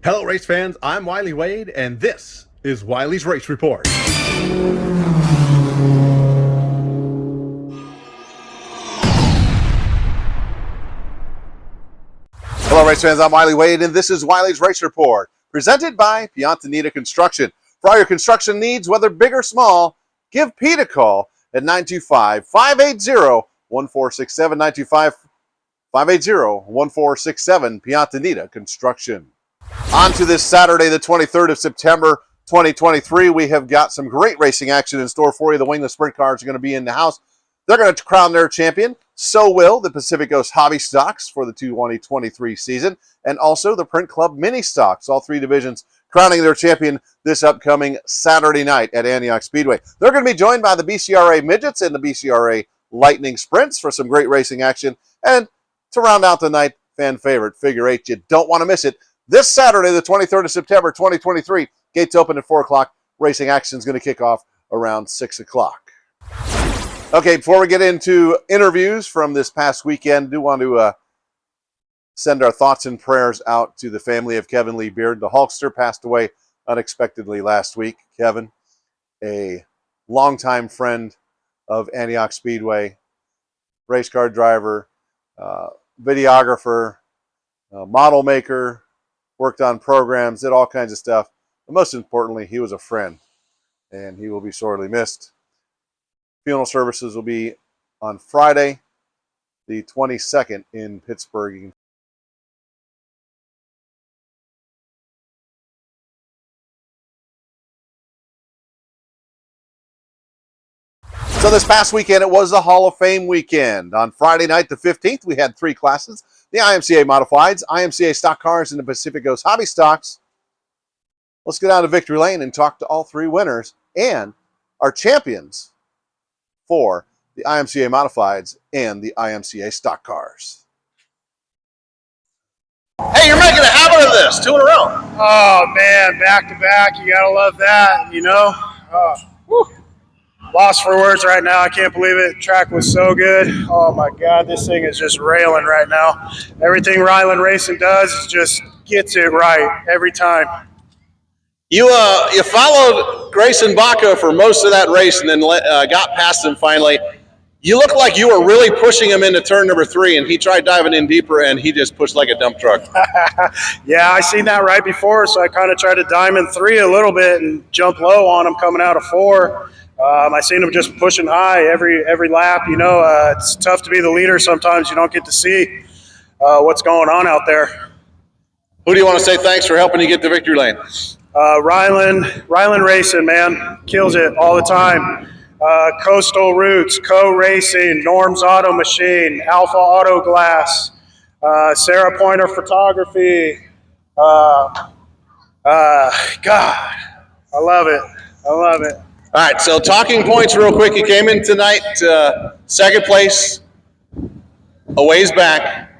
Hello, race fans. I'm Wylie Wade, and this is Wylie's Race Report. Hello, race fans. I'm Wylie Wade, and this is Wylie's Race Report, presented by Piantanida Construction. For all your construction needs, whether big or small, give Pete a call at 925-580-1467, 925-580-1467, Piantanida Construction. On to this Saturday, the 23rd of September, 2023. We have got some great racing action in store for you. The Wingless Sprint cars are going to be in the house. They're going to crown their champion. So will the Pacific Coast Hobby Stocks for the 2023 season, and also the Print Club Mini Stocks, all three divisions crowning their champion this upcoming Saturday night at Antioch Speedway. They're going to be joined by the BCRA Midgets and the BCRA Lightning Sprints for some great racing action. And to round out the night, fan favorite, Figure 8. You don't want to miss it. This Saturday, the 23rd of September, 2023, gates open at 4 o'clock. Racing action is going to kick off around 6 o'clock. Okay, before we get into interviews from this past weekend, I do want to send our thoughts and prayers out to the family of Kevin Lee Beard. The Hulkster passed away unexpectedly last week. Kevin, a longtime friend of Antioch Speedway, race car driver, videographer, model maker, worked on programs, did all kinds of stuff. But most importantly, he was a friend, and he will be sorely missed. Funeral services will be on Friday, the 22nd in Pittsburgh. So this past weekend, it was the Hall of Fame weekend. On Friday night, the 15th, we had 3 classes: the IMCA Modifieds, IMCA Stock Cars, and the Pacific Coast Hobby Stocks. Let's get down to Victory Lane and talk to all 3 winners and our champions for the IMCA Modifieds and the IMCA Stock Cars. Hey, you're making a habit of this, 2 in a row. Oh, man, back to back. You got to love that, you know. Lost for words right now. I can't believe it. Track was so good. Oh, my God, this thing is just railing right now. Everything Ryland Racing does is just gets it right every time. You followed Grayson Baca for most of that race and then got past him finally. You look like you were really pushing him into turn number 3, and he tried diving in deeper, and he just pushed like a dump truck. Yeah, I seen that right before, so I kind of tried to diamond 3 a little bit and jump low on him coming out of 4. I seen him just pushing high every lap. You know, it's tough to be the leader sometimes. You don't get to see what's going on out there. Who do you want to say thanks for helping you get to victory lane? Ryland Racing, man, kills it all the time. Coastal Roots, Co Racing, Norm's Auto Machine, Alpha Auto Glass, Sarah Pointer Photography. God, I love it. I love it. All right, so talking points real quick. You came in tonight, second place, a ways back.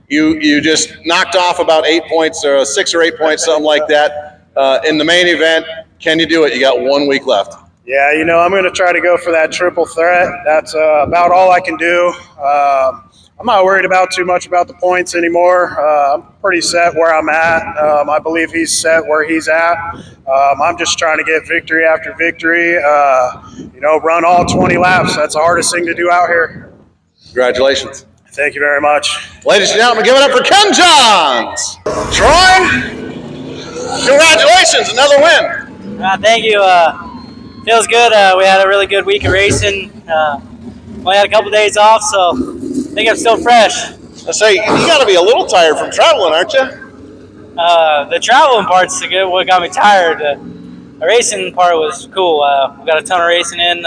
You just knocked off about 8 points, or 6 or 8 points, something like that. In the main event, can you do it? You got 1 week left. Yeah, you know, I'm going to try to go for that triple threat. That's about all I can do. I'm not worried about too much about the points anymore. I'm pretty set where I'm at. I believe he's set where he's at. I'm just trying to get victory after victory, you know, run all 20 laps. That's the hardest thing to do out here. Congratulations. Thank you very much. Ladies and gentlemen, give it up for Ken Johns. Troy, congratulations, another win. Thank you. Feels good. We had a really good week of racing. Only had a couple days off, so I think I'm still fresh. I say, you got to be a little tired from traveling, aren't you? The traveling part's what got me tired. The racing part was cool. We got a ton of racing in.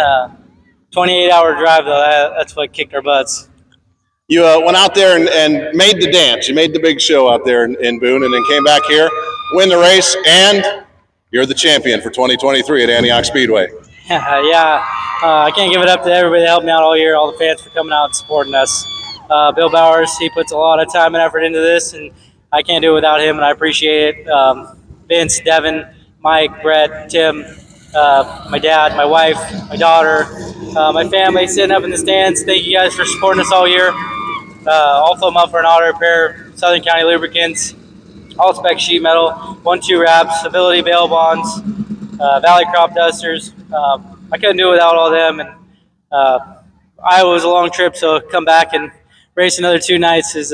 28-hour drive, though. That's what kicked our butts. You went out there and made the dance. You made the big show out there in Boone, and then came back here, win the race, and you're the champion for 2023 at Antioch Speedway. Yeah. I can't give it up to everybody that helped me out all year, all the fans for coming out and supporting us. Bill Bowers, he puts a lot of time and effort into this, and I can't do it without him, and I appreciate it. Vince, Devin, Mike, Brett, Tim, my dad, my wife, my daughter, my family sitting up in the stands. Thank you guys for supporting us all year. Also, Muffler and Auto Repair, Southern County Lubricants, all spec sheet metal, 1-2 wraps, ability bail bonds, Valley crop dusters. I couldn't do it without all them, and Iowa was a long trip, so come back and race another 2 nights is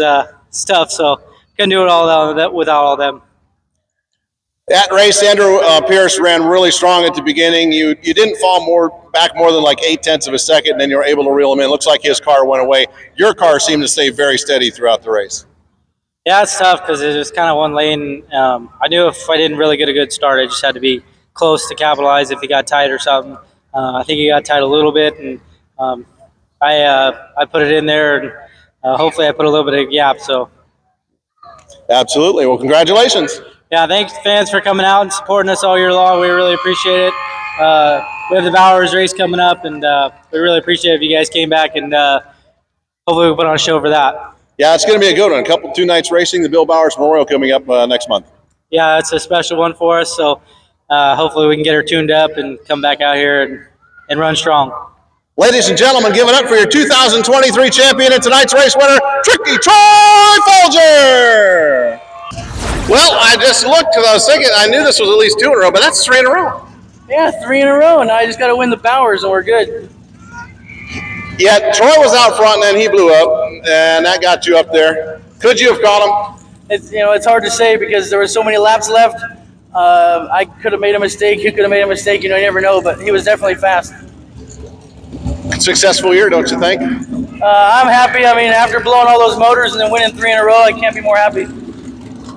tough. So couldn't do it all without all them. That race, Andrew Pierce ran really strong at the beginning. You didn't fall back more than like 0.8 of a second, and then you were able to reel him in. Looks like his car went away. Your car seemed to stay very steady throughout the race. Yeah, it's tough because it was kind of one lane. I knew if I didn't really get a good start, I just had to be close to capitalize if he got tight or something. I think he got tight a little bit, and I put it in there, and hopefully I put a little bit of gap. So, absolutely. Well, congratulations. Yeah, thanks fans for coming out and supporting us all year long. We really appreciate it. We have the Bowers race coming up, and we really appreciate it if you guys came back, and hopefully we put on a show for that. Yeah, it's going to be a good one. 2 nights racing, the Bill Bowers Memorial coming up next month. Yeah, it's a special one for us, so hopefully we can get her tuned up and come back out here and run strong. Ladies and gentlemen, give it up for your 2023 champion and tonight's race winner, Tricky Troy Folger! Well, I just looked because I was thinking, I knew this was at least 2 in a row, but that's 3 in a row. Yeah, 3 in a row, and I just got to win the Bowers, and we're good. Yeah, Troy was out front, and then he blew up, and that got you up there. Could you have caught him? It's hard to say because there were so many laps left. I could have made a mistake. You could have made a mistake. You never know, but he was definitely fast. Successful year, don't you think? I'm happy. I mean, after blowing all those motors and then winning 3 in a row, I can't be more happy.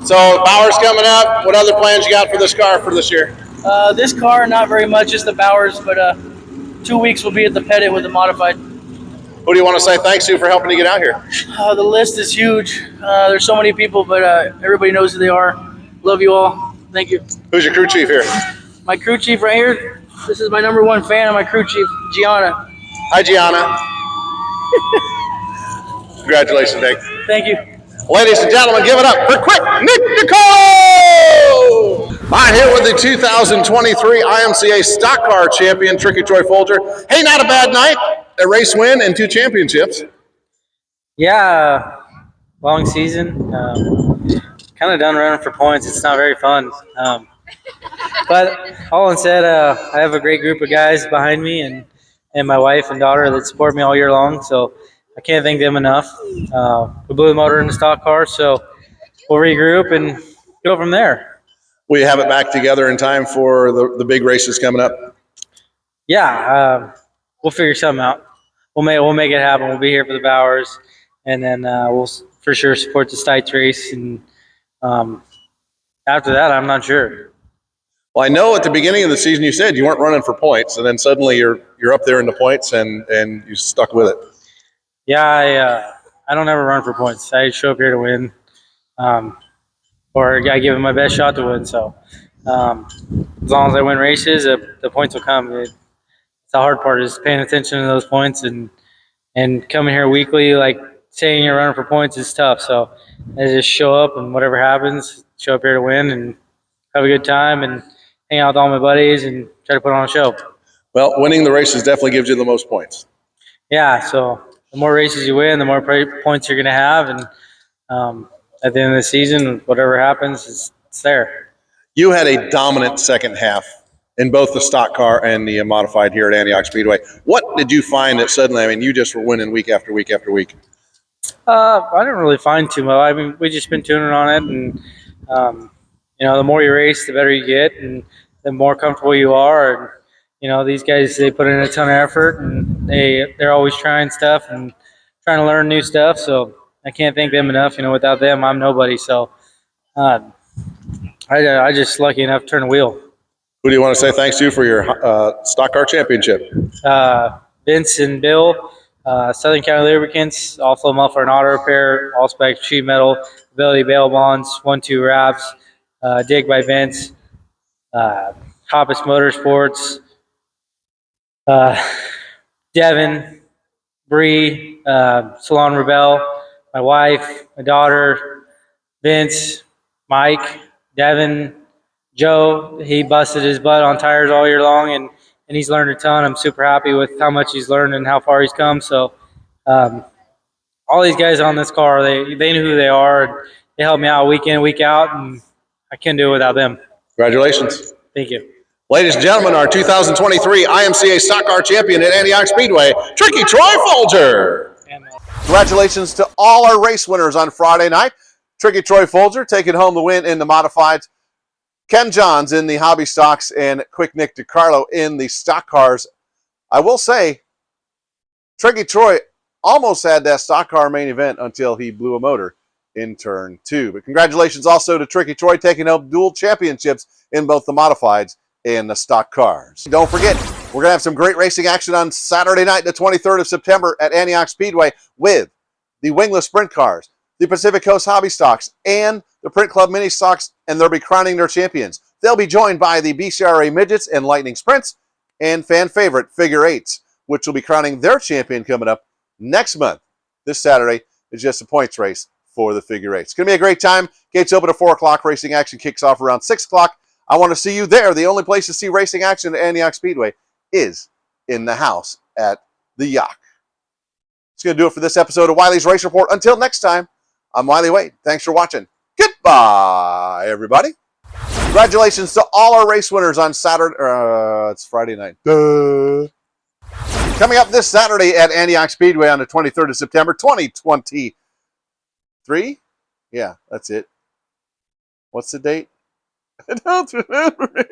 So, Bowers coming up. What other plans you got for this car for this year? This car, not very much, just the Bowers, but 2 weeks we'll be at the Pettit with the modified. Who do you want to say thanks to for helping you get out here? The list is huge. There's so many people, but everybody knows who they are. Love you all. Thank you. Who's your crew chief here? My crew chief right here. This is my #1 fan of my crew chief, Gianna. Hi, Gianna. Congratulations, Nick. Thank you. Ladies and gentlemen, give it up for Quick Nick Nicole! I'm here with the 2023 IMCA Stock Car Champion, Tricky Troy Folger. Hey, not a bad night. A race win and 2 championships. Yeah, long season. Kind of done running for points. It's not very fun. But all in said, I have a great group of guys behind me and my wife and daughter that support me all year long. So I can't thank them enough. We blew the motor in the stock car, so we'll regroup and go from there. Will you have it back together in time for the big races coming up? Yeah, we'll figure something out. We'll make it happen. We'll be here for the Bowers, and then we'll for sure support the Stites race. And after that, I'm not sure. Well, I know at the beginning of the season you said you weren't running for points, and then suddenly you're up there in the points, and you stuck with it. Yeah, I don't ever run for points. I show up here to win, or I give it my best shot to win. So as long as I win races, the points will come. The hard part is paying attention to those points and coming here weekly, like saying you're running for points is tough. So I just show up and whatever happens, show up here to win and have a good time and hang out with all my buddies and try to put on a show. Well, winning the races definitely gives you the most points. Yeah, so the more races you win, the more points you're going to have. And at the end of the season, whatever happens, it's there. You had a dominant second half in both the stock car and the modified here at Antioch Speedway. What did you find that suddenly, I mean, you just were winning week after week after week? I didn't really find too much. I mean, we just been tuning on it, and the more you race, the better you get, and the more comfortable you are. And these guys, they put in a ton of effort, and they're always trying stuff and trying to learn new stuff. So I can't thank them enough. Without them, I'm nobody. So I just lucky enough to turn a wheel. Who do you want to say thanks to for your stock car championship? Vince and Bill, Southern County Lubricants, All-Flow Muffler and Auto Repair, All Spec Sheet Metal, Ability Bail Bonds, 1-2 Wraps, Dig by Vince, Hoppus Motorsports, Devin, Bree, Salon Rebel, my wife, my daughter, Vince, Mike, Devin, Joe. He busted his butt on tires all year long, and he's learned a ton. I'm super happy with how much he's learned and how far he's come. So all these guys on this car, they know who they are. And they help me out week in, week out, and I can't do it without them. Congratulations. Thank you. Ladies and gentlemen, our 2023 IMCA Stock Car Champion at Antioch Speedway, Tricky Troy Folger. Congratulations to all our race winners on Friday night. Tricky Troy Folger taking home the win in the modifieds. Ken Johns in the hobby stocks and Quick Nick DiCarlo in the stock cars. I will say, Tricky Troy almost had that stock car main event until he blew a motor in turn 2. But congratulations also to Tricky Troy taking home dual championships in both the modifieds and the stock cars. Don't forget, we're going to have some great racing action on Saturday night, the 23rd of September at Antioch Speedway with the wingless sprint cars, the Pacific Coast Hobby Stocks, and the Print Club Mini Stocks, and they'll be crowning their champions. They'll be joined by the BCRA Midgets and Lightning Sprints and fan favorite Figure Eights, which will be crowning their champion coming up next month. This Saturday is just a points race for the Figure Eights. It's going to be a great time. Gates open at 4 o'clock. Racing action kicks off around 6 o'clock. I want to see you there. The only place to see racing action at Antioch Speedway is in the house at the Yacht. It's going to do it for this episode of Wylie's Race Report. Until next time, I'm Wylie Wade. Thanks for watching. Goodbye, everybody. Congratulations to all our race winners on Saturday. It's Friday night. Duh. Coming up this Saturday at Antioch Speedway on the 23rd of September, 2023. Yeah, that's it. What's the date? I don't remember.